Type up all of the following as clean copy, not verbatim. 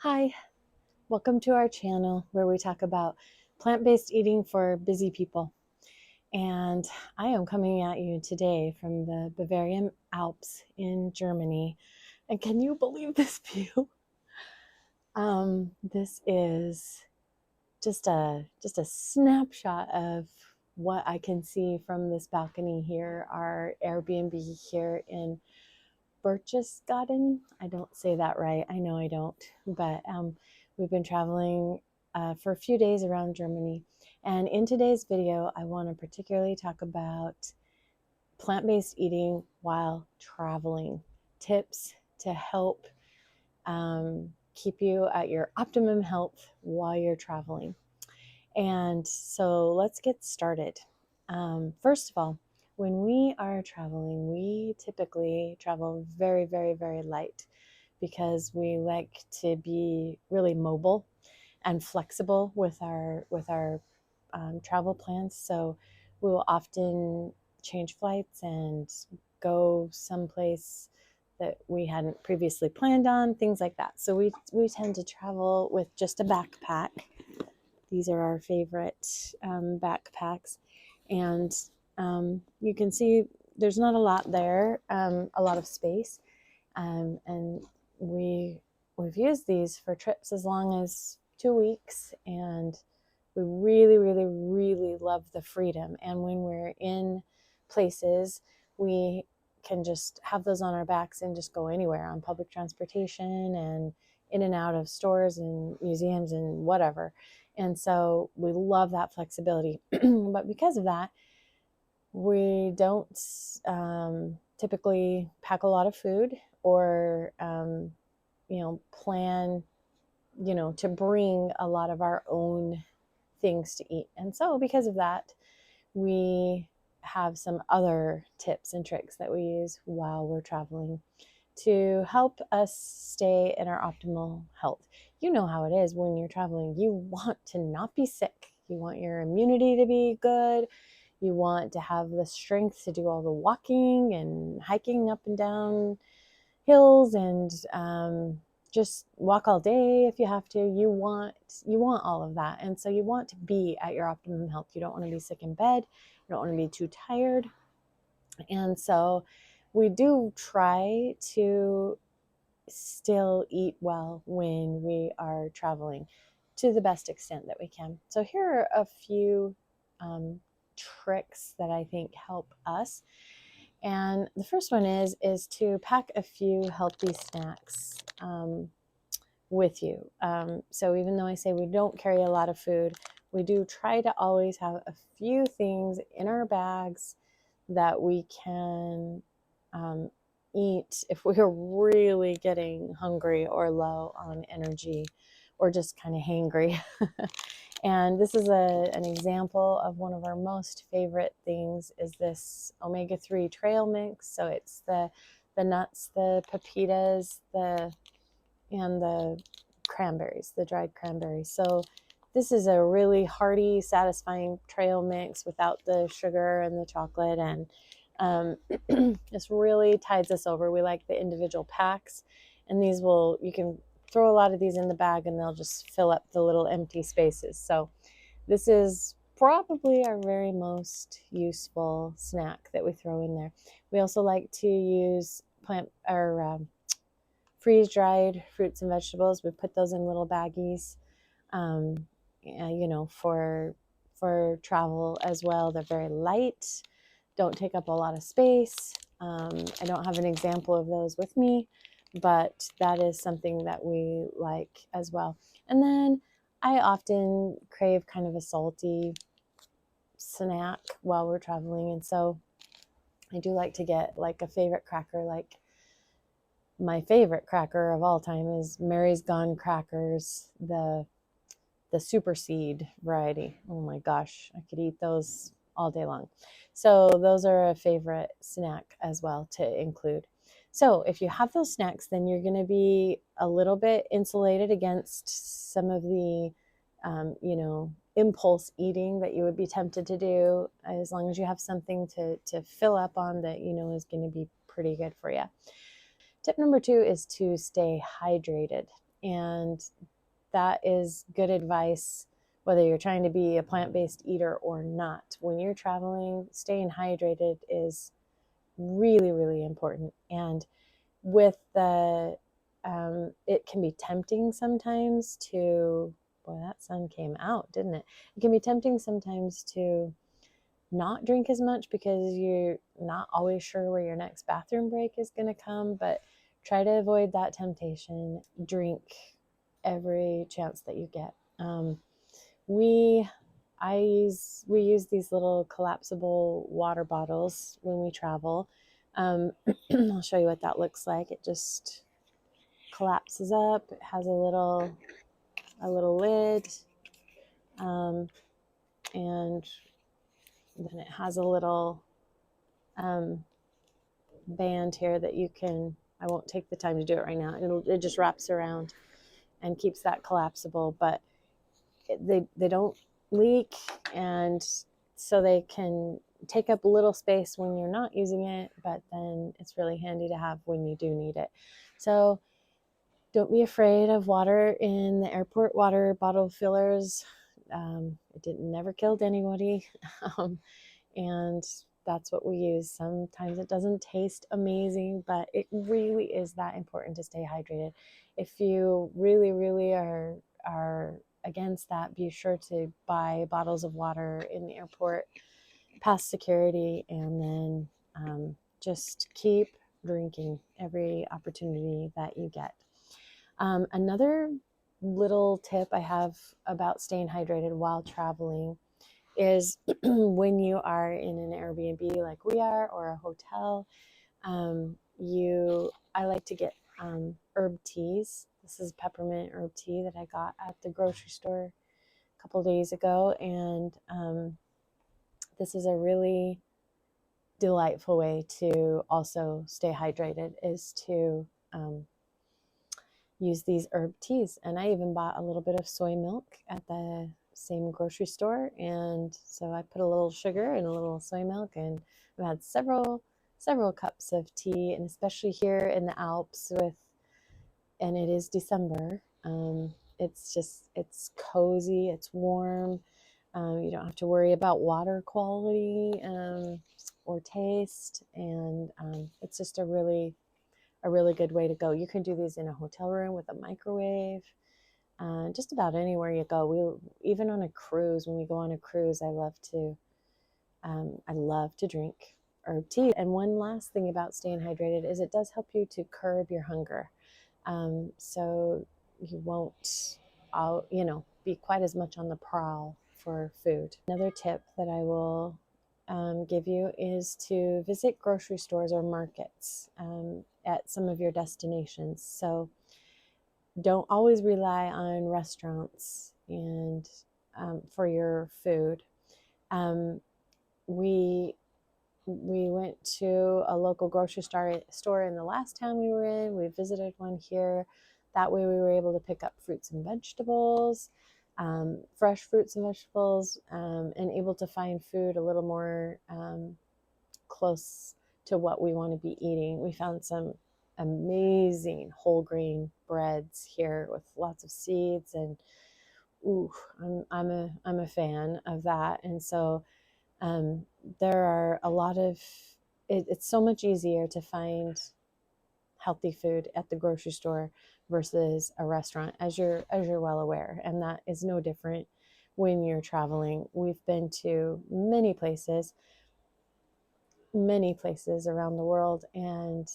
Hi, welcome to our channel where we talk about plant-based eating for busy people. And I am coming at you today from the Bavarian Alps in Germany. And can you believe this view? This is just a snapshot of what I can see from this balcony here, our Airbnb here in Berchtesgaden. I don't say that right. I know I don't, but we've been traveling for a few days around Germany. And in today's video, I want to particularly talk about plant-based eating while traveling, tips to help keep you at your optimum health while you're traveling. And so let's get started. First of all, when we are traveling, we typically travel very, very, very light because we like to be really mobile and flexible with our travel plans. So we will often change flights and go someplace that we hadn't previously planned on, things like that. So we tend to travel with just a backpack. These are our favorite backpacks. And you can see there's not a lot there, a lot of space. And we've used these for trips as long as 2 weeks. And we really, really, really love the freedom. And when we're in places, we can just have those on our backs and just go anywhere on public transportation and in and out of stores and museums and whatever. And so we love that flexibility. But because of that, we don't typically pack a lot of food or, plan, to bring a lot of our own things to eat. And so because of that, we have some other tips and tricks that we use while we're traveling to help us stay in our optimal health. You know how it is when you're traveling. You want to not be sick. You want your immunity to be good. You want to have the strength to do all the walking and hiking up and down hills and just walk all day if you have to. You want all of that. And so you want to be at your optimum health. You don't want to be sick in bed. You don't want to be too tired. And so we do try to still eat well when we are traveling to the best extent that we can. So here are a few tricks that I think help us. And the first one is to pack a few healthy snacks with you. So even though I say we don't carry a lot of food, we do try to always have a few things in our bags that we can eat if we're really getting hungry or low on energy or just kind of hangry. And this is an example of one of our most favorite things is this omega-3 trail mix. So it's the nuts, the pepitas, and the cranberries, the dried cranberries. So this is a really hearty, satisfying trail mix without the sugar and the chocolate, and this really tides us over. We like the individual packs, and you can throw a lot of these in the bag and they'll just fill up the little empty spaces. So this is probably our very most useful snack that we throw in there. We also like to use freeze-dried fruits and vegetables. We put those in little baggies, for travel as well. They're very light, don't take up a lot of space. I don't have an example of those with me, but that is something that we like as well. And then I often crave kind of a salty snack while we're traveling. And so I do like to get like a favorite cracker. Like my favorite cracker of all time is Mary's Gone crackers, the super seed variety. Oh my gosh, I could eat those all day long. So those are a favorite snack as well to include. So if you have those snacks, then you're going to be a little bit insulated against some of the, impulse eating that you would be tempted to do, as long as you have something to fill up on that is going to be pretty good for you. Tip number 2 is to stay hydrated. And that is good advice, whether you're trying to be a plant-based eater or not. When you're traveling, staying hydrated is really, really important. And with the, it can be tempting sometimes to, boy, that sun came out, didn't it? It can be tempting sometimes to not drink as much because you're not always sure where your next bathroom break is going to come, but try to avoid that temptation. Drink every chance that you get. We use these little collapsible water bottles when we travel. I'll show you what that looks like. It just collapses up. It has a little lid, and then it has a little band here that you can. I won't take the time to do it right now. It just wraps around and keeps that collapsible, but they don't leak, and so they can take up a little space when you're not using it, but then it's really handy to have when you do need it. So don't be afraid of water in the airport. Water bottle fillers, it never killed anybody. And that's what we use. Sometimes it doesn't taste amazing, but it really is that important to stay hydrated. If you really, really are against that, be sure to buy bottles of water in the airport past security, and then just keep drinking every opportunity that you get. Another little tip I have about staying hydrated while traveling is when you are in an Airbnb like we are, or a hotel, I like to get herb teas. This is peppermint herb tea that I got at the grocery store a couple days ago, and this is a really delightful way to also stay hydrated, is to use these herb teas. And I even bought a little bit of soy milk at the same grocery store, and so I put a little sugar and a little soy milk, and I've had several cups of tea. And especially here in the Alps, and it is December, it's cozy, it's warm. You don't have to worry about water quality or taste, and it's just a really good way to go. You can do these in a hotel room with a microwave, just about anywhere you go. Even on a cruise, when we go on a cruise, I love to drink herb tea. And one last thing about staying hydrated is it does help you to curb your hunger, so you won't be quite as much on the prowl for food. Another tip that I will give you is to visit grocery stores or markets at some of your destinations. So don't always rely on restaurants and for your food. We went to a local grocery store in the last town we were in. We visited one here. That way we were able to pick up fruits and vegetables, fresh fruits and vegetables, and able to find food a little more close to what we want to be eating. We found some amazing whole grain breads here with lots of seeds, and I'm a fan of that. And so there are a lot of it's so much easier to find healthy food at the grocery store versus a restaurant, as you're well aware, and that is no different when you're traveling. We've been to many places around the world, and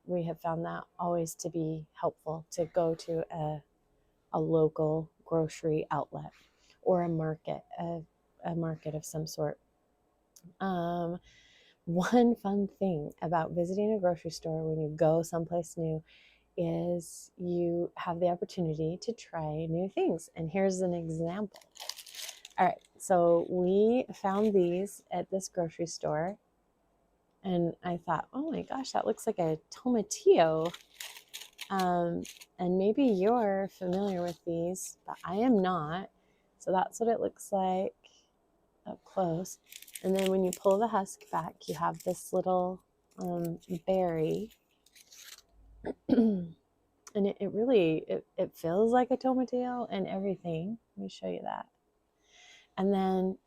we have found that always to be helpful, to go to a local grocery outlet or a market of some sort. One fun thing about visiting a grocery store when you go someplace new is you have the opportunity to try new things. And here's an example. All right, so we found these at this grocery store, and I thought, oh my gosh, that looks like a tomatillo. And maybe you're familiar with these, but I am not. So that's what it looks like up close. And then when you pull the husk back, you have this little berry. And And it really, it feels like a tomatillo and everything. Let me show you that. And then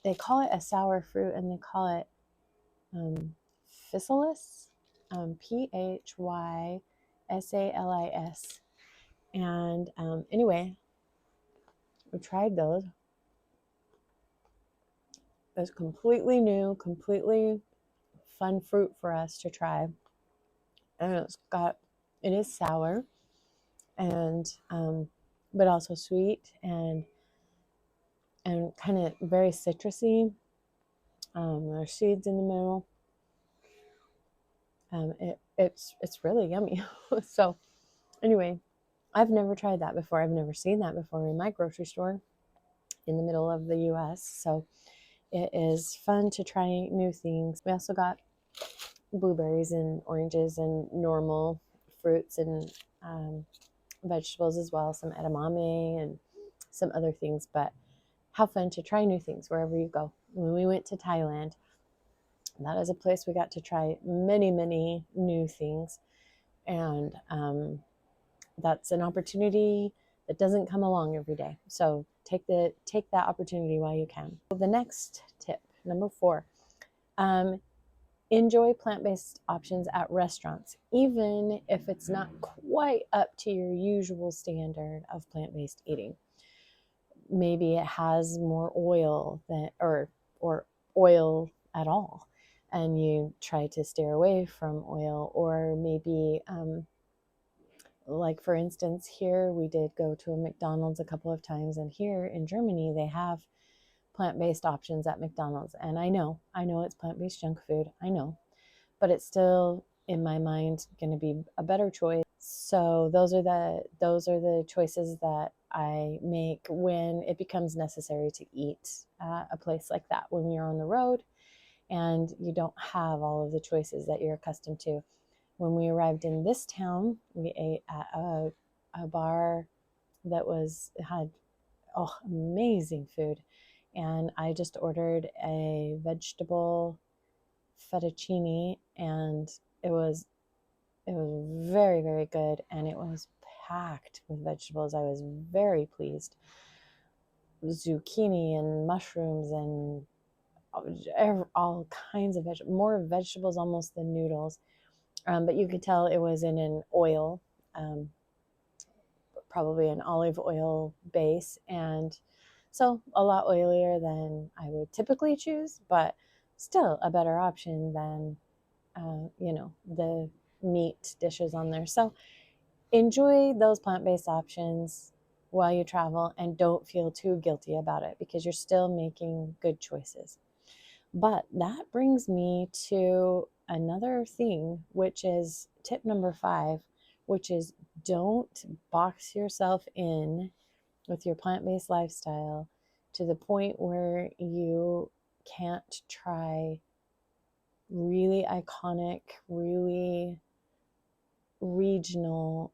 they call it a sour fruit, and they call it physalis, Physalis. And anyway, we tried those. It was completely new, completely fun fruit for us to try. And it is sour, and but also sweet and kind of very citrusy. There's seeds in the middle. It's really yummy. So anyway, I've never tried that before. I've never seen that before in my grocery store in the middle of the US. So it is fun to try new things. We also got blueberries and oranges and normal fruits and vegetables as well, some edamame and some other things. But how fun to try new things wherever you go. When we went to Thailand, that is a place we got to try many, many new things. And that's an opportunity that doesn't come along every day. So take that opportunity while you can. The next tip, number 4, enjoy plant-based options at restaurants, even if it's not quite up to your usual standard of plant-based eating. Maybe it has more oil than or oil at all, and you try to steer away from oil. Or maybe like for instance, here we did go to a McDonald's a couple of times, and here in Germany they have plant-based options at McDonald's. And I know it's plant-based junk food, I know, but it's still in my mind going to be a better choice. So those are the choices that I make when it becomes necessary to eat at a place like that, when you're on the road and you don't have all of the choices that you're accustomed to. When we arrived in this town, we ate at a bar that had amazing food, and I just ordered a vegetable fettuccine, and it was very, very good, and it was packed with vegetables. I was very pleased. Zucchini and mushrooms and all kinds of vegetables, more vegetables almost than noodles. But you could tell it was in an oil, probably an olive oil base, and so a lot oilier than I would typically choose, but still a better option than the meat dishes on there. So enjoy those plant-based options while you travel, and don't feel too guilty about it, because you're still making good choices. But that brings me to another thing, which is tip number 5, which is don't box yourself in with your plant-based lifestyle to the point where you can't try really iconic, really regional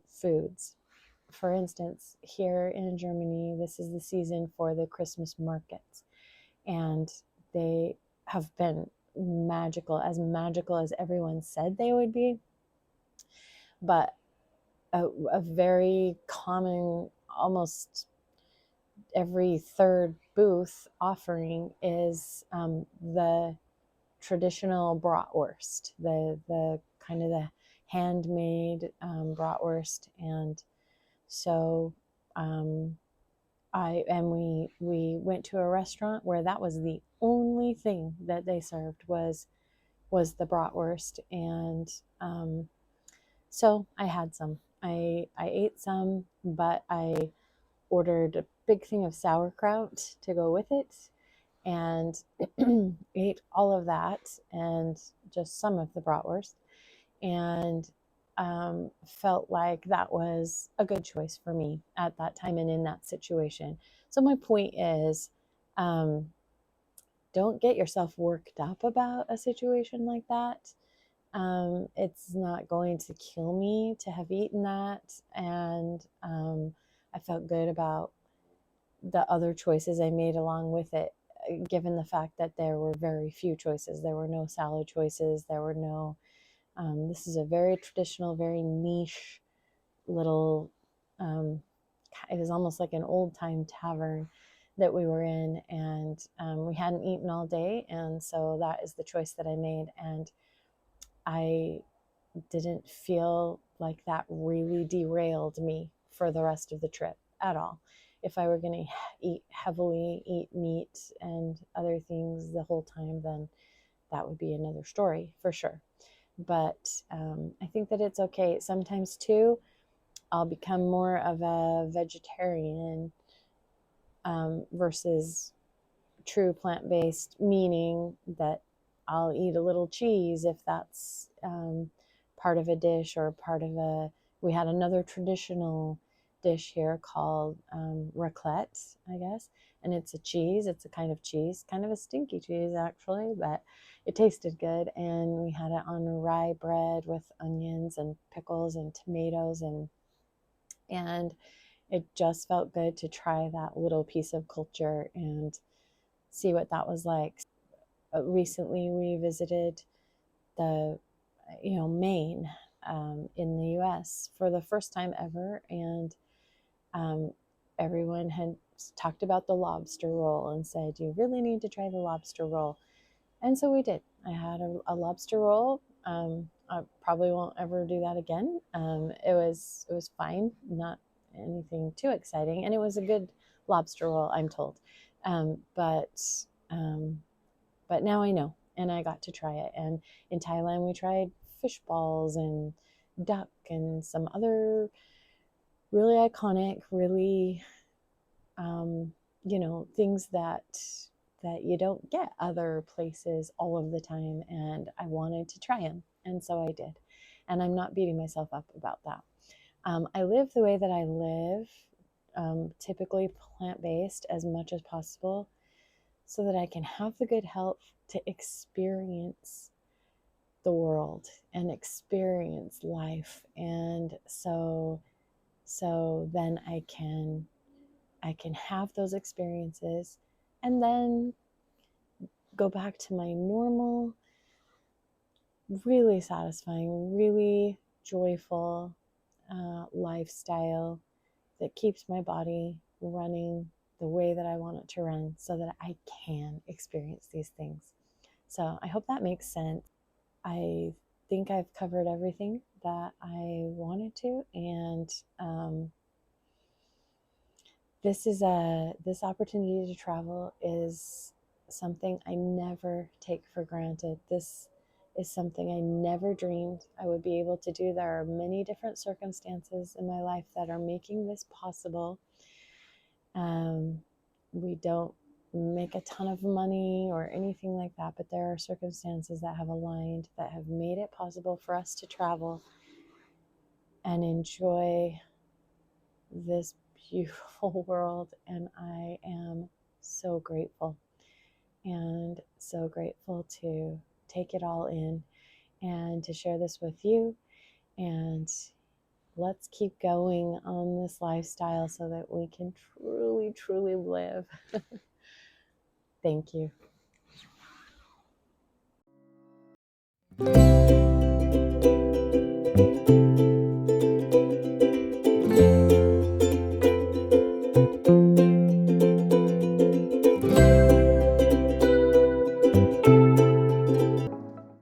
foods. For instance, here in Germany, this is the season for the Christmas markets, and they have been magical as everyone said they would be. But a very common, almost every third booth offering is the traditional bratwurst, the kind of the handmade bratwurst. And so we went to a restaurant where that was the only thing that they served was the bratwurst. And so I had some. I ate some, but I ordered a big thing of sauerkraut to go with it, and ate all of that and just some of the bratwurst, and felt like that was a good choice for me at that time and in that situation. So my point is, don't get yourself worked up about a situation like that. It's not going to kill me to have eaten that, and I felt good about the other choices I made along with it, given the fact that there were very few choices. There were no salad choices. There were no, this is a very traditional, very niche little, it was almost like an old time tavern that we were in, and we hadn't eaten all day, and so that is the choice that I made. And I didn't feel like that really derailed me for the rest of the trip at all. If I were going to eat meat and other things the whole time, then that would be another story for sure. But I think that it's okay. Sometimes too, I'll become more of a vegetarian versus true plant-based, meaning that I'll eat a little cheese if that's part of a dish or part of a. We had another traditional dish here called raclette, I guess, and it's a cheese. It's a kind of cheese, kind of a stinky cheese actually, but it tasted good. And we had it on rye bread with onions and pickles and tomatoes, and it just felt good to try that little piece of culture and see what that was like. Recently, we visited the, Maine in the U.S. for the first time ever, and um, everyone had talked about the lobster roll and said, "You really need to try the lobster roll." And so we did. I had a lobster roll. I probably won't ever do that again. It was fine, not anything too exciting, and it was a good lobster roll, I'm told. Um, but um, but now I know, and I got to try it. And in Thailand, we tried fish balls and duck and some other really iconic, really things that you don't get other places all of the time. And I wanted to try them, and so I did. And I'm not beating myself up about that. I live the way that I live, typically plant based as much as possible, so that I can have the good health to experience the world and experience life. And so then I can have those experiences and then go back to my normal, really satisfying, really joyful lifestyle that keeps my body running the way that I want it to run, so that I can experience these things. So I hope that makes sense. I think I've covered everything that I wanted to, and this opportunity to travel is something I never take for granted. This is something I never dreamed I would be able to do. There are many different circumstances in my life that are making this possible. We don't make a ton of money or anything like that, but there are circumstances that have aligned that have made it possible for us to travel and enjoy this beautiful world. And I am so grateful, and so grateful to take it all in and to share this with you. And let's keep going on this lifestyle so that we can truly, truly live. Thank you.